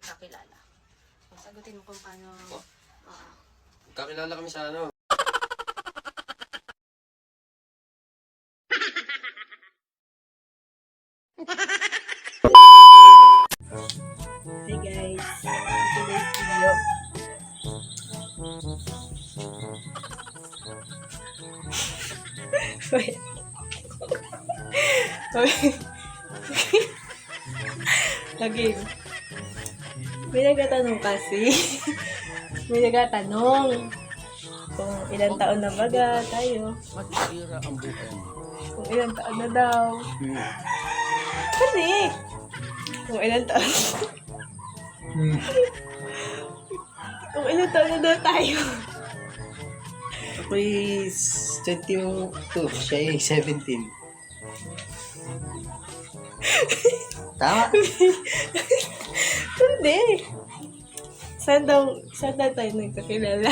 nagkakilala? Sagutin mo kung paano... Kakilala kami sa ano. Hey guys, today's video. Wait. Lagi. May nagtatanong kasi. May nagtatanong kung ilang taon na baga tayo. Matira ang buhay. Kung ilang taon na daw. Kasi, kung ilang taon kung ilang taon na daw tayo. Ako is 22, siya ay 17. Tama? Hindi. Saan daw tayo nagkakilala?